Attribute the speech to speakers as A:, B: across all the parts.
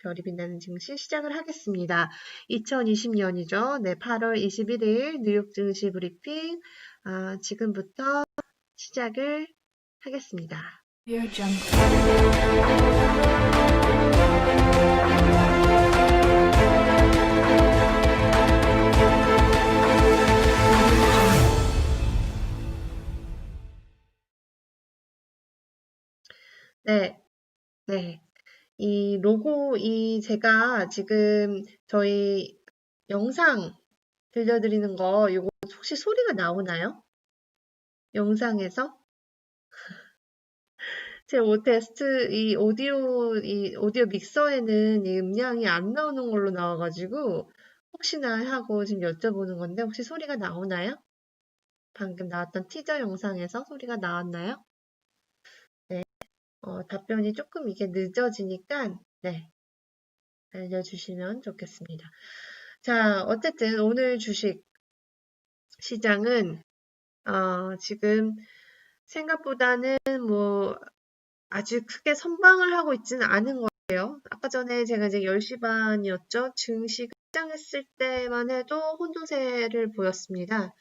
A: 별이 빛나는 증시 시작을 하겠습니다. 2020년이죠. 네, 8월 21일 뉴욕 증시 브리핑 지금부터 시작을 하겠습니다. 네. 이 로고, 제가 지금 저희 영상 들려드리는 거, 이거 혹시 소리가 나오나요? 영상에서? 제 오테스트, 이 오디오 믹서에는 이 음량이 안 나오는 걸로 나와가지고, 혹시나 하고 지금 여쭤보는 건데, 혹시 소리가 나오나요? 방금 나왔던 티저 영상에서 소리가 나왔나요? 네. 답변이 조금 이게 늦어지니까, 네. 알려주시면 좋겠습니다. 자, 어쨌든 오늘 주식 시장은 지금 생각보다는 뭐 아주 크게 선방을 하고 있지는 않은 거예요. 아까 전에 제가 이제 10시 반이었죠. 증시 급장했을 때만 해도 혼조세를 보였습니다.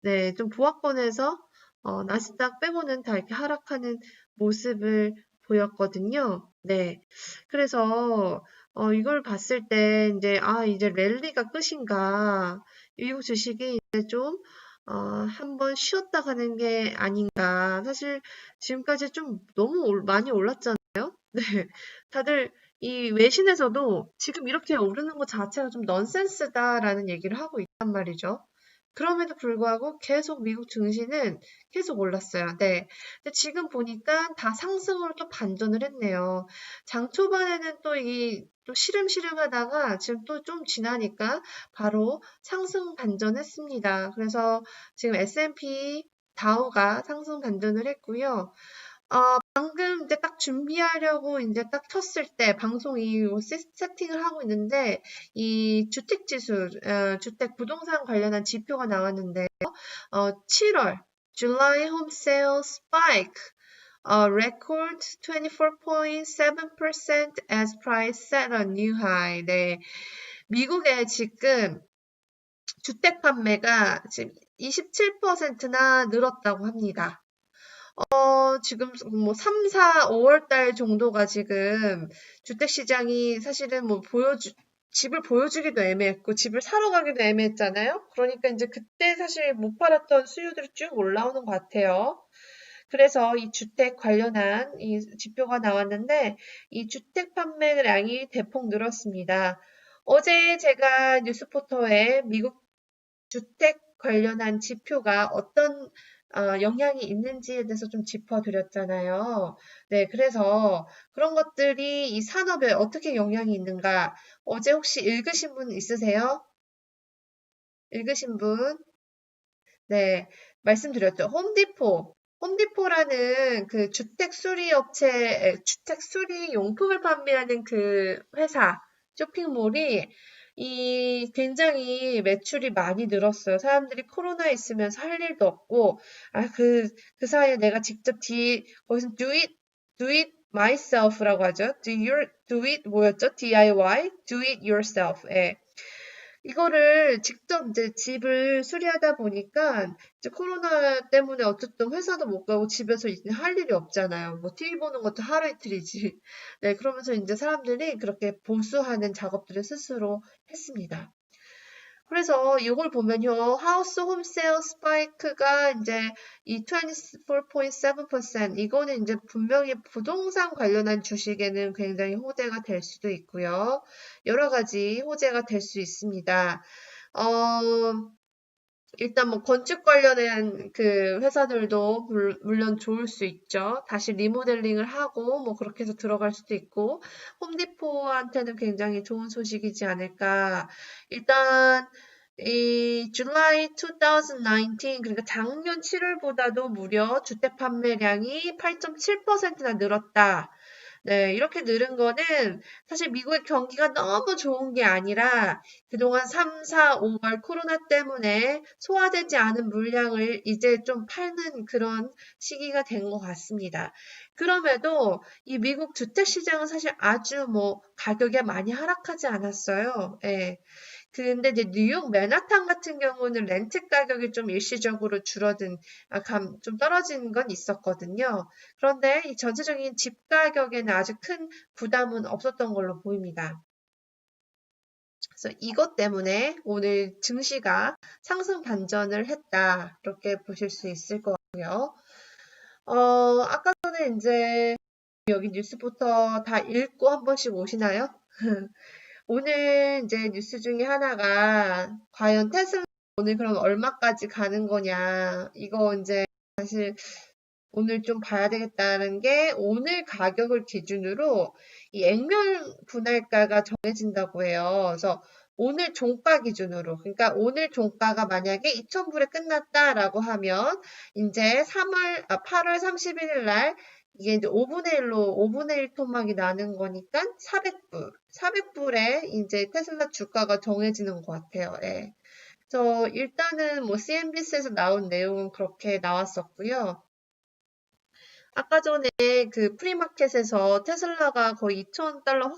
A: 네, 좀 보합권에서 나스닥 빼고는 다 이렇게 하락하는 모습을 보였거든요. 네, 그래서 이걸 봤을 때 이제 랠리가 끝인가, 미국 주식이 이제 좀 한번 쉬었다 가는 게 아닌가. 사실 지금까지 좀 너무 많이 올랐잖아요. 네, 다들 이 외신에서도 지금 이렇게 오르는 것 자체가 좀 넌센스다라는 얘기를 하고 있단 말이죠. 그럼에도 불구하고 계속 미국 증시는 계속 올랐어요. 네. 근데 지금 보니까 다 상승으로 또 반전을 했네요. 장 초반에는 또 시름시름 하다가 지금 또 좀 지나니까 바로 상승 반전했습니다. 그래서 지금 S&P 다우가 상승 반전을 했고요. 방금 이제 딱 준비하려고 이제 딱 켰을 때 방송이 세팅을 하고 있는데 이 주택지수, 주택 부동산 관련한 지표가 나왔는데요. 7월 July home sales spike, record 24.7% as price set a new high. 네, 미국의 지금 주택 판매가 지금 27%나 늘었다고 합니다. 지금 뭐 3, 4, 5월 달 정도가 지금 주택시장이 사실은 뭐 집을 보여주기도 애매했고 집을 사러 가기도 애매했잖아요. 그러니까 이제 그때 사실 못 팔았던 수요들이 쭉 올라오는 것 같아요. 그래서 이 주택 관련한 이 지표가 나왔는데 이 주택 판매량이 대폭 늘었습니다. 어제 제가 뉴스포터에 미국 주택 관련한 지표가 어떤 영향이 있는지에 대해서 좀 짚어드렸잖아요. 네, 그래서 그런 것들이 이 산업에 어떻게 영향이 있는가. 어제 혹시 읽으신 분 있으세요? 읽으신 분? 네, 말씀드렸죠. 홈디포라는 그 주택 수리 용품을 판매하는 그 회사, 쇼핑몰이 굉장히 매출이 많이 늘었어요. 사람들이 코로나에 있으면서 할 일도 없고, 그 사이에 내가 직접 거기서 do it myself라고 하죠. do it 뭐였죠? DIY? do it yourself. 예. 이거를 직접 이제 집을 수리하다 보니까 이제 코로나 때문에 어쨌든 회사도 못 가고 집에서 이제 할 일이 없잖아요. 뭐 TV 보는 것도 하루 이틀이지. 네, 그러면서 이제 사람들이 그렇게 보수하는 작업들을 스스로 했습니다. 그래서 이걸 보면요, 하우스 홈 세일 스파이크가 이제 이 24.7% 이거는 이제 분명히 부동산 관련한 주식에는 굉장히 호재가 될 수도 있고요. 여러 가지 호재가 될 수 있습니다. 일단 뭐 건축 관련한 그 회사들도 물론 좋을 수 있죠. 다시 리모델링을 하고 뭐 그렇게 해서 들어갈 수도 있고 홈디포한테는 굉장히 좋은 소식이지 않을까. 일단 이 July 2019 그러니까 작년 7월보다도 무려 주택 판매량이 8.7%나 늘었다. 네, 이렇게 늘은 거는 사실 미국의 경기가 너무 좋은 게 아니라 그동안 3, 4, 5월 코로나 때문에 소화되지 않은 물량을 이제 좀 팔는 그런 시기가 된 것 같습니다. 그럼에도 이 미국 주택 시장은 사실 아주 뭐 가격이 많이 하락하지 않았어요. 예. 근데 이제 뉴욕 맨하탄 같은 경우는 렌트 가격이 좀 일시적으로 줄어든, 좀 떨어진 건 있었거든요. 그런데 이 전체적인 집 가격에는 아주 큰 부담은 없었던 걸로 보입니다. 그래서 이것 때문에 오늘 증시가 상승 반전을 했다. 이렇게 보실 수 있을 것 같고요. 아까 전에 이제 여기 뉴스부터 다 읽고 한 번씩 오시나요? 오늘 이제 뉴스 중에 하나가 과연 테슬라 오늘 그럼 얼마까지 가는 거냐. 이거 이제 사실 오늘 좀 봐야 되겠다는 게 오늘 가격을 기준으로 이 액면 분할가가 정해진다고 해요. 그래서 오늘 종가 기준으로, 그러니까 오늘 종가가 만약에 2,000불에 끝났다라고 하면 이제 8월 31일 날 이게 이제 5분의 1로 5분의 1 토막이 나는 거니까 400불, 400불에 이제 테슬라 주가가 정해지는 것 같아요. 예. 그래서 일단은 뭐 CNBC에서 나온 내용은 그렇게 나왔었고요. 아까 전에 그 프리마켓에서 테슬라가 거의 2,000달러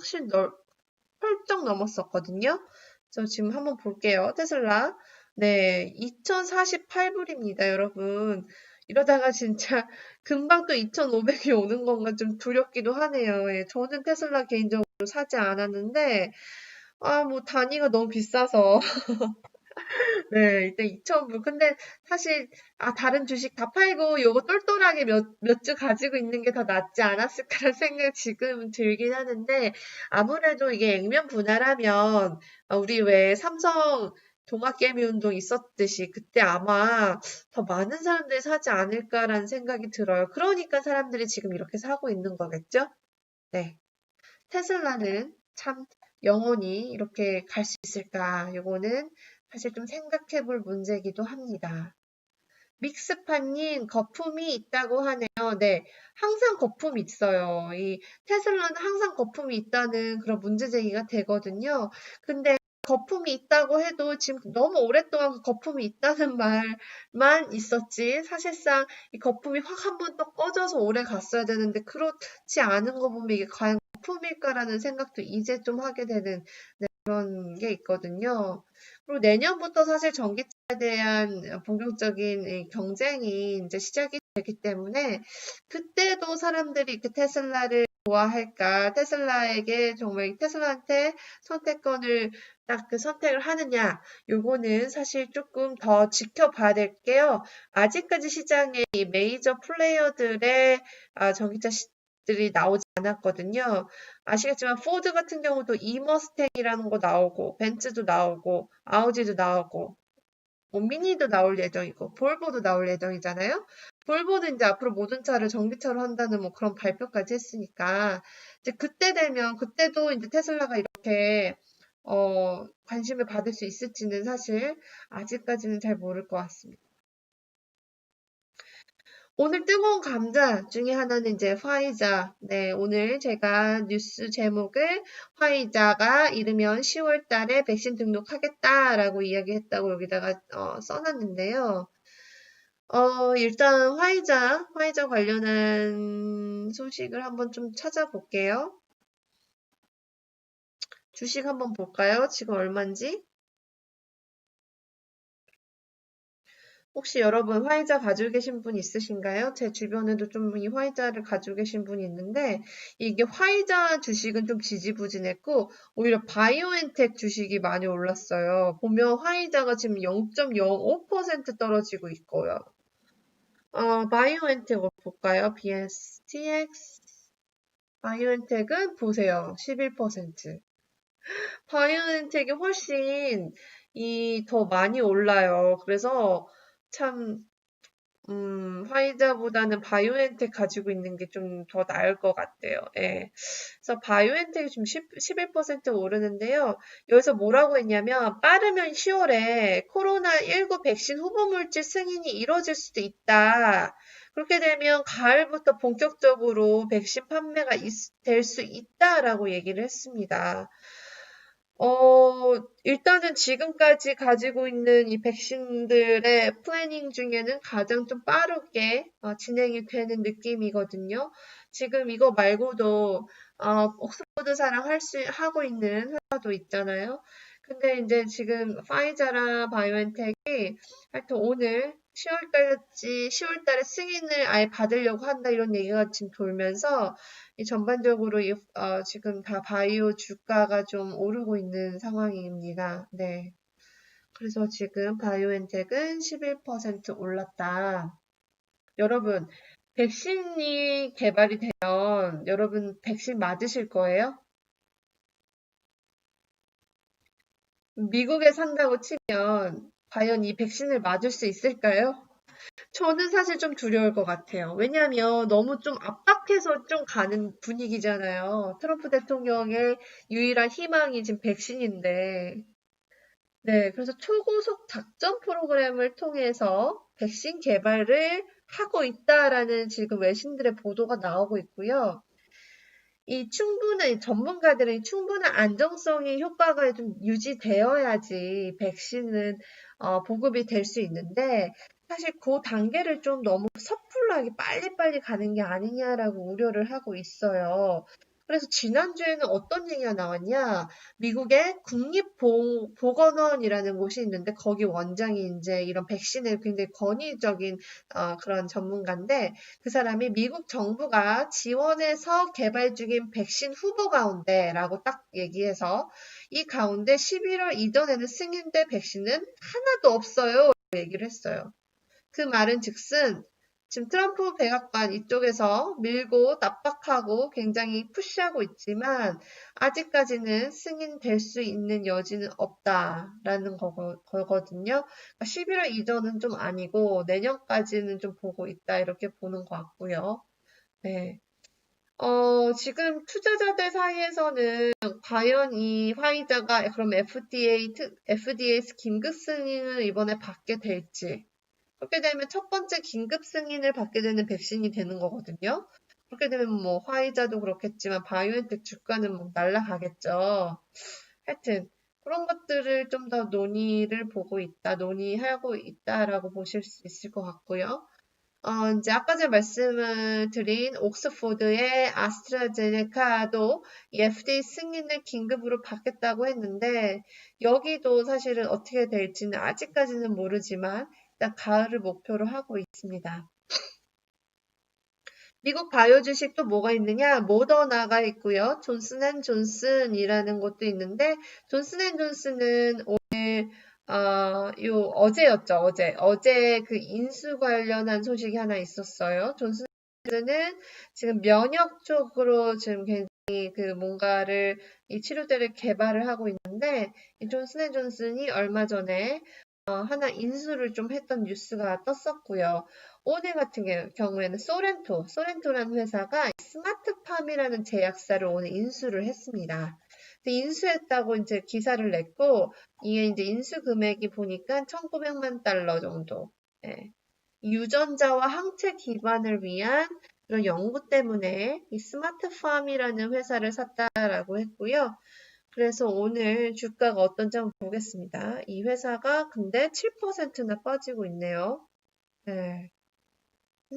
A: 펄쩍 넘었었거든요. 저 지금 한번 볼게요. 테슬라. 네, 2,048불입니다, 여러분. 이러다가 진짜 금방 또 2,500이 오는 건가 좀 두렵기도 하네요. 예, 저는 테슬라 개인적으로 사지 않았는데, 뭐 단위가 너무 비싸서. 네, 일단 2,000불. 근데 사실, 다른 주식 다 팔고 요거 똘똘하게 몇 주 가지고 있는 게 더 낫지 않았을까라는 생각이 지금 들긴 하는데, 아무래도 이게 액면 분할하면, 우리 왜 삼성 동학개미 운동 있었듯이 그때 아마 더 많은 사람들이 사지 않을까라는 생각이 들어요. 그러니까 사람들이 지금 이렇게 사고 있는 거겠죠? 네. 테슬라는 참 영원히 이렇게 갈 수 있을까? 요거는 사실 좀 생각해 볼 문제이기도 합니다. 믹스파님, 거품이 있다고 하네요. 네, 항상 거품이 있어요. 이 테슬라는 항상 거품이 있다는 그런 문제 제기가 되거든요. 근데 거품이 있다고 해도 지금 너무 오랫동안 그 거품이 있다는 말만 있었지. 사실상 이 거품이 확 한 번 또 꺼져서 오래 갔어야 되는데 그렇지 않은 거 보면 이게 과연 거품일까라는 생각도 이제 좀 하게 되는 그런 게 있거든요. 그리고 내년부터 사실 전기차에 대한 본격적인 경쟁이 이제 시작이 되기 때문에 그때도 사람들이 그 테슬라를 좋아할까, 테슬라에게 정말 테슬라한테 선택권을 딱 그 선택을 하느냐, 요거는 사실 조금 더 지켜봐야 될 게요. 아직까지 시장에 이 메이저 플레이어들의 전기차들이 나오지 않았거든요. 아시겠지만 포드 같은 경우도 이머스탱이라는 거 나오고 벤츠도 나오고 아우디도 나오고 뭐 미니도 나올 예정이고 볼보도 나올 예정이잖아요. 볼보는 이제 앞으로 모든 차를 전기차로 한다는 뭐 그런 발표까지 했으니까 이제 그때 되면 그때도 이제 테슬라가 이렇게 관심을 받을 수 있을지는 사실 아직까지는 잘 모를 것 같습니다. 오늘 뜨거운 감자 중에 하나는 이제 화이자. 네, 오늘 제가 뉴스 제목을 화이자가 이르면 10월 달에 백신 등록하겠다라고 이야기했다고 여기다가 써놨는데요. 일단 화이자 관련한 소식을 한번 좀 찾아볼게요. 주식 한번 볼까요? 지금 얼마인지? 혹시 여러분 화이자 가지고 계신 분 있으신가요? 제 주변에도 좀 이 화이자를 가지고 계신 분이 있는데 이게 화이자 주식은 좀 지지부진했고 오히려 바이오엔텍 주식이 많이 올랐어요. 보면 화이자가 지금 0.05% 떨어지고 있고요. 바이오엔텍 볼까요? BSTX 바이오엔텍은 보세요. 11%. 바이오엔텍이 훨씬 더 많이 올라요. 그래서 참 화이자보다는 바이오엔텍 가지고 있는 게 좀 더 나을 것 같아요. 예. 그래서 바이오엔텍이 좀 11% 오르는데요. 여기서 뭐라고 했냐면, 빠르면 10월에 코로나19 백신 후보물질 승인이 이뤄질 수도 있다. 그렇게 되면 가을부터 본격적으로 백신 판매가 될 수 있다라고 얘기를 했습니다. 일단은 지금까지 가지고 있는 이 백신들의 플래닝 중에는 가장 좀 빠르게 진행이 되는 느낌이거든요. 지금 이거 말고도 옥스퍼드사랑 하고 있는 회사도 있잖아요. 근데 이제 지금 파이자랑 바이오엔텍이 하여튼 오늘 10월달에 승인을 아예 받으려고 한다 이런 얘기가 지금 돌면서 이 전반적으로 지금 다 바이오 주가가 좀 오르고 있는 상황입니다. 네. 그래서 지금 바이오엔텍은 11% 올랐다. 여러분, 백신이 개발이 되면 여러분 백신 맞으실 거예요? 미국에 산다고 치면 과연 이 백신을 맞을 수 있을까요? 저는 사실 좀 두려울 것 같아요. 왜냐하면 너무 좀 압박해서 좀 가는 분위기잖아요. 트럼프 대통령의 유일한 희망이 지금 백신인데. 네, 그래서 초고속 작전 프로그램을 통해서 백신 개발을 하고 있다라는 지금 외신들의 보도가 나오고 있고요. 전문가들은 충분한 안정성이 효과가 좀 유지되어야지 백신은 보급이 될 수 있는데 사실 그 단계를 좀 너무 섣불하게 빨리빨리 가는 게 아니냐라고 우려를 하고 있어요. 그래서 지난주에는 어떤 얘기가 나왔냐? 미국의 국립보건원이라는 곳이 있는데 거기 원장이 이제 이런 백신을 굉장히 권위적인 그런 전문가인데 그 사람이 미국 정부가 지원해서 개발 중인 백신 후보 가운데라고 딱 얘기해서 이 가운데 11월 이전에는 승인된 백신은 하나도 없어요. 얘기를 했어요. 그 말은 즉슨 지금 트럼프 백악관 이쪽에서 밀고 압박하고 굉장히 푸시하고 있지만 아직까지는 승인될 수 있는 여지는 없다라는 거거든요. 그러니까 11월 이전은 좀 아니고 내년까지는 좀 보고 있다 이렇게 보는 것 같고요. 네. 지금 투자자들 사이에서는 과연 이 화이자가 그럼 FDA에서 긴급 승인을 이번에 받게 될지 그렇게 되면 첫 번째 긴급 승인을 받게 되는 백신이 되는 거거든요. 그렇게 되면 뭐 화이자도 그렇겠지만 바이오엔텍 주가는 뭐 날라가겠죠. 하여튼 그런 것들을 좀 더 논의하고 있다라고 보실 수 있을 것 같고요. 이제 아까 전에 말씀을 드린 옥스포드의 아스트라제네카도 이 FDA 승인을 긴급으로 받겠다고 했는데 여기도 사실은 어떻게 될지는 아직까지는 모르지만 일단 가을을 목표로 하고 있습니다. 미국 바이오 주식 또 뭐가 있느냐? 모더나가 있고요. 존슨앤존슨이라는 것도 있는데 존슨앤존슨은 오늘 어제였죠. 어제 그 인수 관련한 소식이 하나 있었어요. 존슨앤존슨은 지금 면역 쪽으로 지금 굉장히 그 뭔가를 이 치료제를 개발을 하고 있는데 이 존슨앤존슨이 얼마 전에 하나 인수를 좀 했던 뉴스가 떴었고요. 오늘 같은 경우에는 소렌토라는 회사가 스마트팜이라는 제약사를 오늘 인수를 했습니다. 인수했다고 이제 기사를 냈고, 이게 이제 인수 금액이 보니까 1,900만 달러 정도. 예. 유전자와 항체 기반을 위한 그런 연구 때문에 이 스마트팜이라는 회사를 샀다라고 했고요. 그래서 오늘 주가가 어떤지 한번 보겠습니다. 이 회사가 근데 7%나 빠지고 있네요. 네.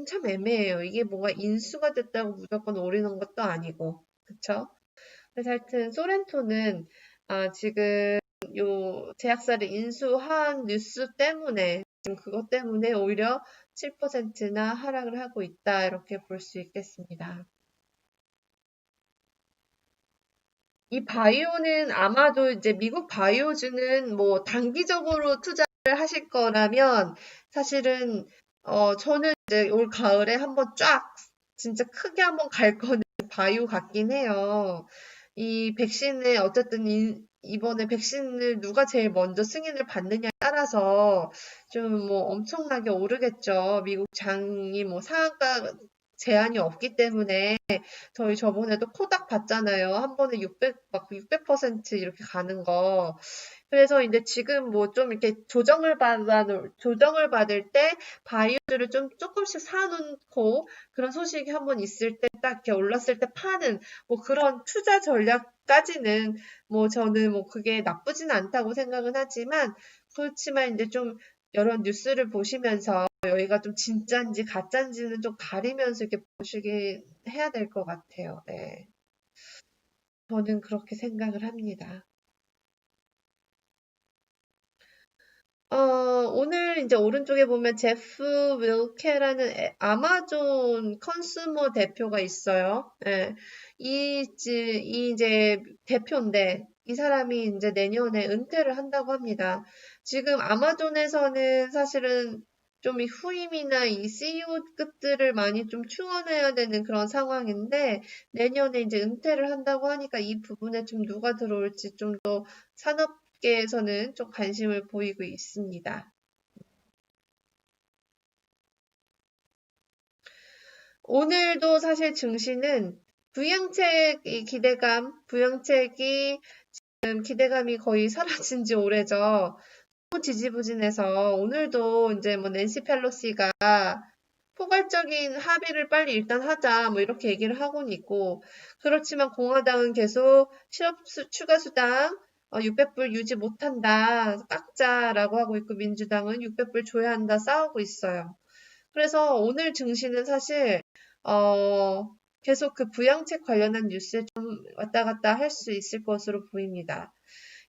A: 참 애매해요. 이게 뭔가 인수가 됐다고 무조건 오르는 것도 아니고. 그쵸? 그래서 하여튼 소렌토는 지금 요 제약사를 인수한 뉴스 때문에 지금 그것 때문에 오히려 7%나 하락을 하고 있다. 이렇게 볼 수 있겠습니다. 이 바이오는 아마도 이제 미국 바이오주는 뭐 단기적으로 투자를 하실 거라면 사실은 저는 이제 올 가을에 한번 쫙 진짜 크게 한번 갈 거는 바이오 같긴 해요. 이 백신을 어쨌든 이번에 백신을 누가 제일 먼저 승인을 받느냐에 따라서 좀 뭐 엄청나게 오르겠죠. 미국 장이 뭐 상한가 제한이 없기 때문에 저희 저번에도 코닥 봤잖아요. 한 번에 600% 이렇게 가는 거. 그래서 이제 지금 뭐 좀 이렇게 조정을 받을 때 바이오주를 좀 조금씩 사놓고 그런 소식이 한번 있을 때 딱 이렇게 올랐을 때 파는 뭐 그런 투자 전략까지는 뭐 저는 뭐 그게 나쁘진 않다고 생각은 하지만 그렇지만 이제 좀 여러 뉴스를 보시면서 여기가 좀 진짠지 가짠지는 좀 가리면서 이렇게 보시긴 해야 될 것 같아요. 네. 저는 그렇게 생각을 합니다. 오늘 이제 오른쪽에 보면 제프 윌케라는 아마존 컨슈머 대표가 있어요. 예. 이 이제 대표인데, 이 사람이 이제 내년에 은퇴를 한다고 합니다. 지금 아마존에서는 사실은 좀 이 후임이나 이 CEO급들을 많이 좀 충원해야 되는 그런 상황인데, 내년에 이제 은퇴를 한다고 하니까 이 부분에 좀 누가 들어올지 좀 더 산업계에서는 좀 관심을 보이고 있습니다. 오늘도 사실 증시는 부양책이 지금 기대감이 거의 사라진 지 오래죠. 너무 지지부진해서 오늘도 이제 뭐 낸시 펠로시가 포괄적인 합의를 빨리 일단 하자 뭐 이렇게 얘기를 하고는 있고 그렇지만 공화당은 계속 추가 수당 600불 유지 못한다 깎자라고 하고 있고 민주당은 600불 줘야 한다 싸우고 있어요. 그래서 오늘 증시는 사실 어, 계속 그 부양책 관련한 뉴스에 좀 왔다 갔다 할 수 있을 것으로 보입니다.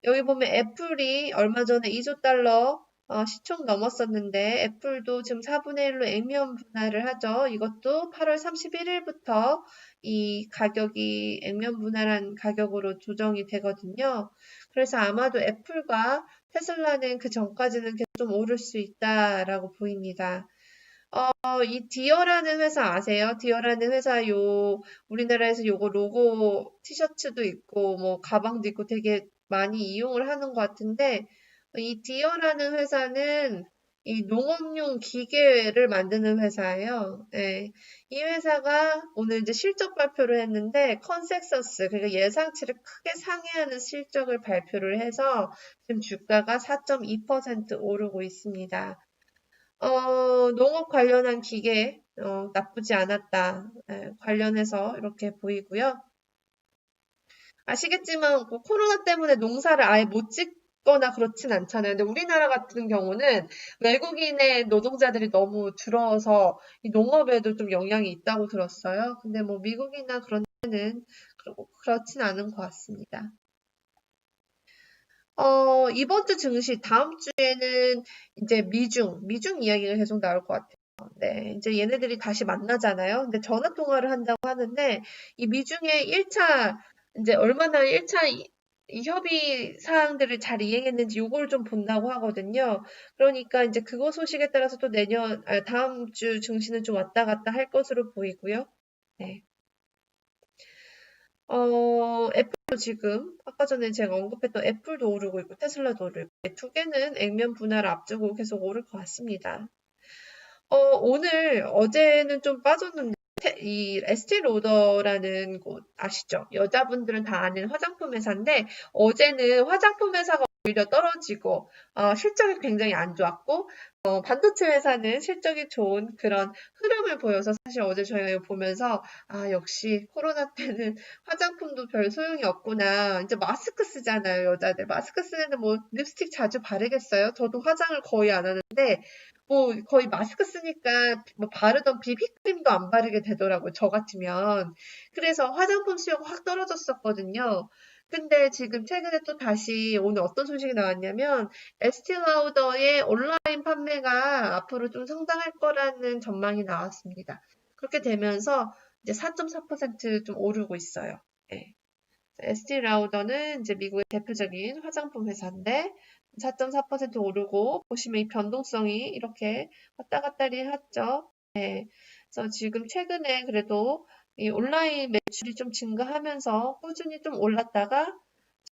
A: 여기 보면 애플이 얼마 전에 2조 달러 시총 넘었었는데 애플도 지금 4분의 1로 액면 분할을 하죠. 이것도 8월 31일부터 이 가격이 액면 분할한 가격으로 조정이 되거든요. 그래서 아마도 애플과 테슬라는 그 전까지는 계속 좀 오를 수 있다라고 보입니다. 이 디어라는 회사 아세요? 디어라는 회사 우리나라에서 요거 로고 티셔츠도 있고, 뭐, 가방도 있고 되게 많이 이용을 하는 것 같은데, 이 디어라는 회사는 이 농업용 기계를 만드는 회사예요. 네. 이 회사가 오늘 이제 실적 발표를 했는데, 컨센서스, 그러니까 예상치를 크게 상회하는 실적을 발표를 해서 지금 주가가 4.2% 오르고 있습니다. 농업 관련한 기계, 나쁘지 않았다. 관련해서 이렇게 보이고요. 아시겠지만, 그 코로나 때문에 농사를 아예 못 짓거나 그렇진 않잖아요. 근데 우리나라 같은 경우는 외국인의 노동자들이 너무 줄어서 이 농업에도 좀 영향이 있다고 들었어요. 근데 뭐 미국이나 그런 데는 그렇진 않은 것 같습니다. 이번 주 증시, 다음 주에는 이제 미중 이야기가 계속 나올 것 같아요. 네, 이제 얘네들이 다시 만나잖아요. 근데 전화 통화를 한다고 하는데, 이 미중의 1차, 이제 얼마나 1차 이 협의 사항들을 잘 이행했는지 요걸 좀 본다고 하거든요. 그러니까 이제 그거 소식에 따라서 또 다음 주 증시는 좀 왔다 갔다 할 것으로 보이고요. 네. 애플도 지금, 아까 전에 제가 언급했던 애플도 오르고 있고, 테슬라도 오르고, 두 개는 액면 분할을 앞두고 계속 오를 것 같습니다. 어제는 좀 빠졌는데, 이 에스티로더라는 곳 아시죠? 여자분들은 다 아는 화장품 회사인데, 어제는 화장품 회사가 오히려 떨어지고, 실적이 굉장히 안 좋았고, 반도체 회사는 실적이 좋은 그런 흐름을 보여서 사실 어제 저희가 보면서, 역시 코로나 때는 화장품도 별 소용이 없구나. 이제 마스크 쓰잖아요, 여자들. 마스크 쓰는데 뭐 립스틱 자주 바르겠어요? 저도 화장을 거의 안 하는데, 뭐 거의 마스크 쓰니까 뭐 바르던 비비크림도 안 바르게 되더라고요. 저 같으면. 그래서 화장품 수요가 확 떨어졌었거든요. 근데 지금 최근에 또 다시 오늘 어떤 소식이 나왔냐면 에스티 라우더의 온라인 판매가 앞으로 좀 성장할 거라는 전망이 나왔습니다. 그렇게 되면서 이제 4.4%좀 오르고 있어요. 네. 에스티 라우더는 이제 미국의 대표적인 화장품 회사인데 4.4% 오르고 보시면 이 변동성이 이렇게 왔다 갔다리 했죠. 네. 그래서 지금 최근에 그래도 이 온라인 매출이 좀 증가하면서 꾸준히 좀 올랐다가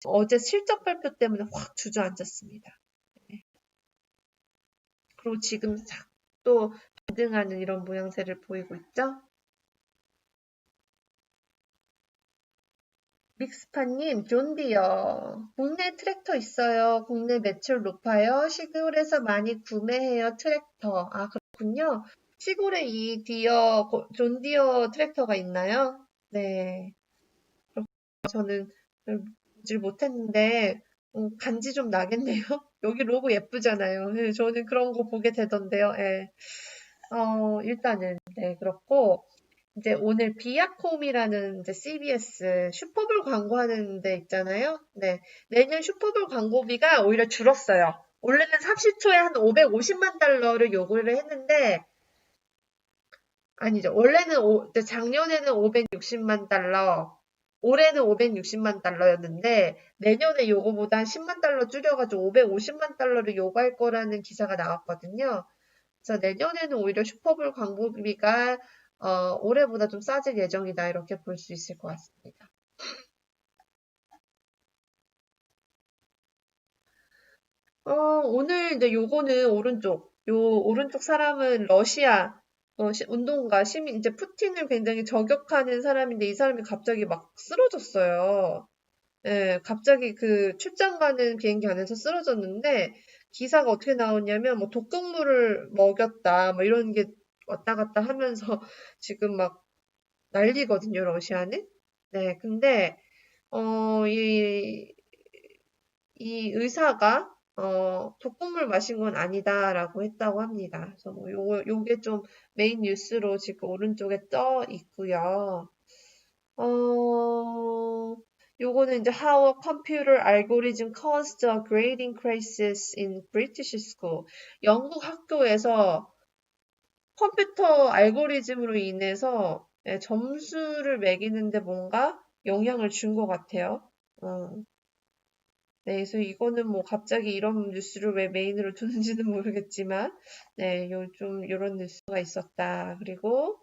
A: 어제 실적 발표 때문에 확 주저앉았습니다. 네. 그리고 지금 또 반등하는 이런 모양새를 보이고 있죠. 믹스파님, 존디어. 국내 트랙터 있어요. 국내 매출 높아요. 시골에서 많이 구매해요. 트랙터. 아, 그렇군요. 시골에 이 존디어 트랙터가 있나요? 네. 저는 잘 보질 못했는데, 간지 좀 나겠네요. 여기 로고 예쁘잖아요. 예, 저는 그런 거 보게 되던데요. 예. 일단은, 네, 그렇고, 이제 오늘 비아콤이라는 이제 CBS 슈퍼볼 광고하는 데 있잖아요. 네. 내년 슈퍼볼 광고비가 오히려 줄었어요. 원래는 30초에 한 550만 달러를 요구를 했는데, 아니죠. 원래는 작년에는 560만 달러, 올해는 560만 달러였는데, 내년에 요거보다 한 10만 달러 줄여가지고 550만 달러를 요구할 거라는 기사가 나왔거든요. 그래서 내년에는 오히려 슈퍼볼 광고비가 올해보다 좀 싸질 예정이다. 이렇게 볼 수 있을 것 같습니다. 오늘 이제 요거는 오른쪽 사람은 러시아 운동가 시민 이제 푸틴을 굉장히 저격하는 사람인데 이 사람이 갑자기 막 쓰러졌어요. 예, 갑자기 그 출장 가는 비행기 안에서 쓰러졌는데 기사가 어떻게 나왔냐면 뭐 독극물을 먹였다 뭐 이런 게 왔다 갔다 하면서 지금 막 난리거든요, 러시아는. 네, 근데 이 의사가 독극물 마신 건 아니다라고 했다고 합니다. 그래서 뭐 요게 좀 메인 뉴스로 지금 오른쪽에 떠 있고요. 어, 요거는 이제 How a computer algorithm caused a grading crisis in British school. 영국 학교에서 컴퓨터 알고리즘으로 인해서 점수를 매기는데 뭔가 영향을 준 것 같아요. 어, 네, 그래서 이거는 뭐 갑자기 이런 뉴스를 왜 메인으로 두는지는 모르겠지만, 네, 좀 이런 뉴스가 있었다. 그리고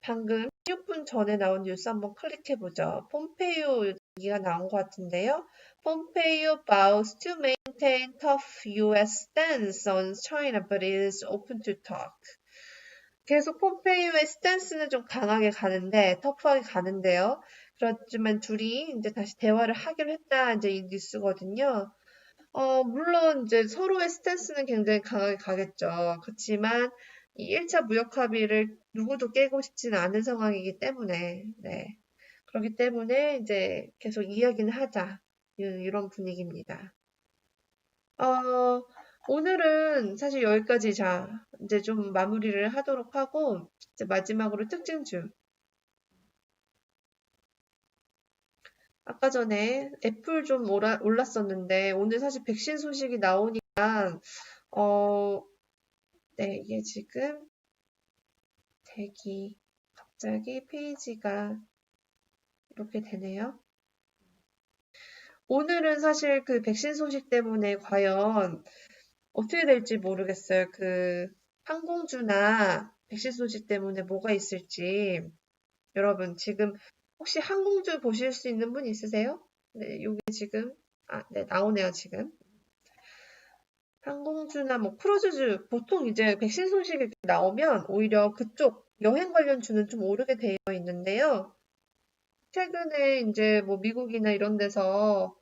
A: 방금 16분 전에 나온 뉴스 한번 클릭해보죠. 폼페이오 얘기가 나온 것 같은데요. 폼페이오 vows to maintain tough US stance on China but is open to talk. 계속 폼페이오의 스탠스는 좀 강하게 가는데, 터프하게 가는데요. 그렇지만 둘이 이제 다시 대화를 하기로 했다, 이제 이 뉴스거든요. 물론 이제 서로의 스탠스는 굉장히 강하게 가겠죠. 그렇지만 이 1차 무역 합의를 누구도 깨고 싶지는 않은 상황이기 때문에, 네. 그렇기 때문에 이제 계속 이야기는 하자. 이런 분위기입니다. 어, 오늘은 사실 여기까지 이제 좀 마무리를 하도록 하고, 이제 마지막으로 특징주. 아까 전에 애플 좀 올랐었는데, 오늘 사실 백신 소식이 나오니까, 어, 네, 이게 지금 갑자기 페이지가 이렇게 되네요. 오늘은 사실 그 백신 소식 때문에 과연 어떻게 될지 모르겠어요. 그 항공주나 백신 소식 때문에 뭐가 있을지. 여러분, 지금 혹시 항공주 보실 수 있는 분 있으세요? 네, 여기 지금, 네, 나오네요, 지금. 항공주나 뭐 크루즈주, 보통 이제 백신 소식이 나오면 오히려 그쪽 여행 관련주는 좀 오르게 되어 있는데요. 최근에 이제 뭐 미국이나 이런 데서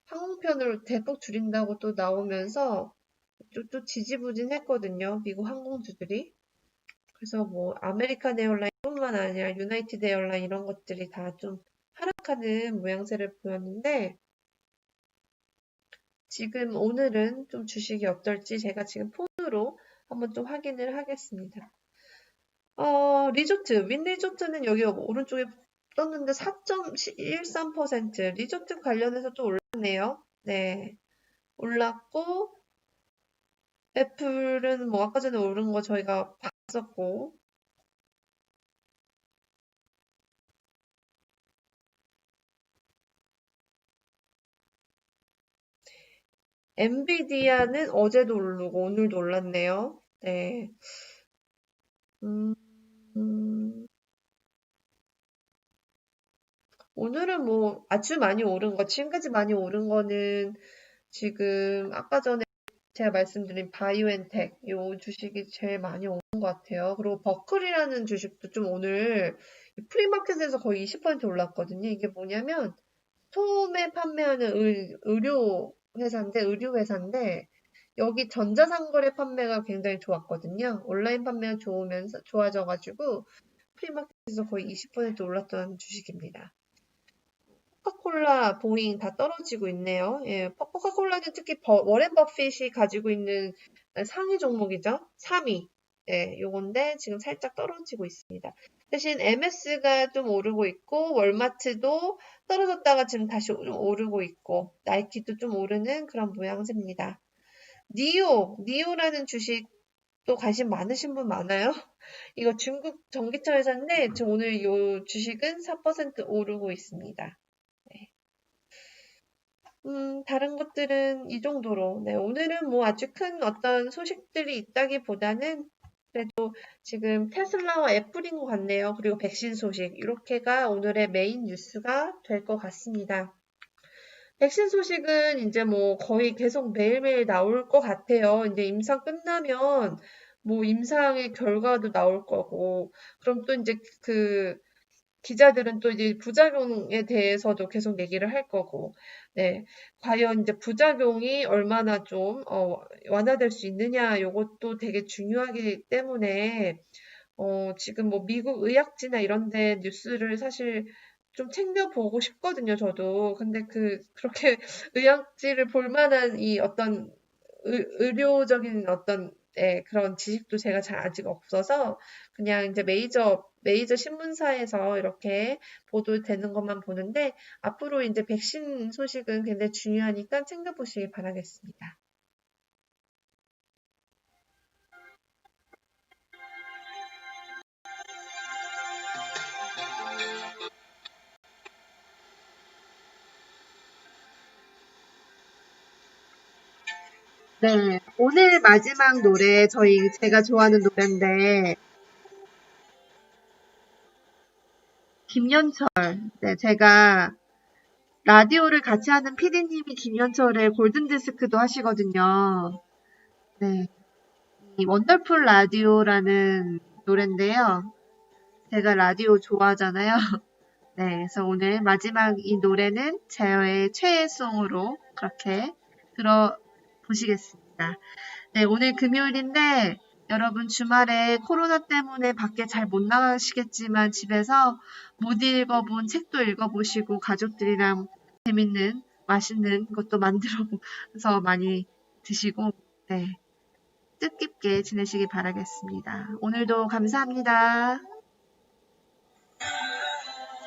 A: 항공편을 대폭 줄인다고 또 나오면서 또 지지부진했거든요. 미국 항공주들이. 그래서 뭐 아메리칸 에어라인뿐만 아니라 유나이티드 에어라인 이런 것들이 다 좀 하락하는 모양새를 보였는데 지금 오늘은 좀 주식이 어떨지 제가 지금 폰으로 한번 좀 확인을 하겠습니다. 윈 리조트는 여기 오른쪽에 떴는데 4.13% 리조트 관련해서 또 올랐네요. 네. 올랐고 애플은 뭐 아까 전에 오른 거 저희가 봤었고 엔비디아는 어제도 오르고 오늘도 올랐네요. 네. 음, 음, 오늘은 뭐 아주 많이 오른 거, 지금까지 많이 오른 거는 지금 아까 전에 제가 말씀드린 바이오엔텍 요 주식이 제일 많이 오른 것 같아요. 그리고 버클이라는 주식도 좀 오늘 프리마켓에서 거의 20% 올랐거든요. 이게 뭐냐면 소매 판매하는 의료 회사인데 여기 전자상거래 판매가 굉장히 좋았거든요. 온라인 판매가 좋아져가지고 프리마켓에서 거의 20% 올랐던 주식입니다. 코카콜라, 보잉 다 떨어지고 있네요. 예, 코카콜라는 특히 워렌 버핏이 가지고 있는 상위 종목이죠. 3위. 예, 요건데 지금 살짝 떨어지고 있습니다. 대신 MS가 좀 오르고 있고 월마트도 떨어졌다가 지금 다시 좀 오르고 있고 나이키도 좀 오르는 그런 모양새입니다. 니오라는 주식 또 관심 많으신 분 많아요? 이거 중국 전기차 회사인데 지금 오늘 이 주식은 4% 오르고 있습니다. 네. 다른 것들은 이 정도로. 네, 오늘은 뭐 아주 큰 어떤 소식들이 있다기보다는 그래도 지금 테슬라와 애플인 것 같네요. 그리고 백신 소식. 이렇게가 오늘의 메인 뉴스가 될 것 같습니다. 백신 소식은 이제 뭐 거의 계속 매일매일 나올 것 같아요. 이제 임상 끝나면 뭐 임상의 결과도 나올 거고, 그럼 또 이제 그 기자들은 또 이제 부작용에 대해서도 계속 얘기를 할 거고, 네. 과연 이제 부작용이 얼마나 좀, 완화될 수 있느냐, 요것도 되게 중요하기 때문에, 지금 뭐 미국 의학지나 이런 데 뉴스를 사실 좀 챙겨보고 싶거든요, 저도. 근데 그렇게 의학지를 볼 만한 이 어떤 의료적인 어떤 그런 지식도 제가 잘 아직 없어서 그냥 이제 메이저 신문사에서 이렇게 보도되는 것만 보는데 앞으로 이제 백신 소식은 굉장히 중요하니까 챙겨보시기 바라겠습니다. 네, 오늘 마지막 노래 제가 좋아하는 노래인데 김연철. 네, 제가 라디오를 같이 하는 PD님이 김연철의 골든디스크도 하시거든요. 네, 이 원더풀 라디오라는 노래인데요. 제가 라디오 좋아하잖아요. 네, 그래서 오늘 마지막 이 노래는 제의 최애송으로 그렇게 들어보시겠습니다. 네, 오늘 금요일인데 여러분 주말에 코로나 때문에 밖에 잘 못 나가시겠지만 집에서 못 읽어본 책도 읽어보시고 가족들이랑 재밌는 맛있는 것도 만들어서 많이 드시고 네, 뜻깊게 지내시기 바라겠습니다. 오늘도 감사합니다.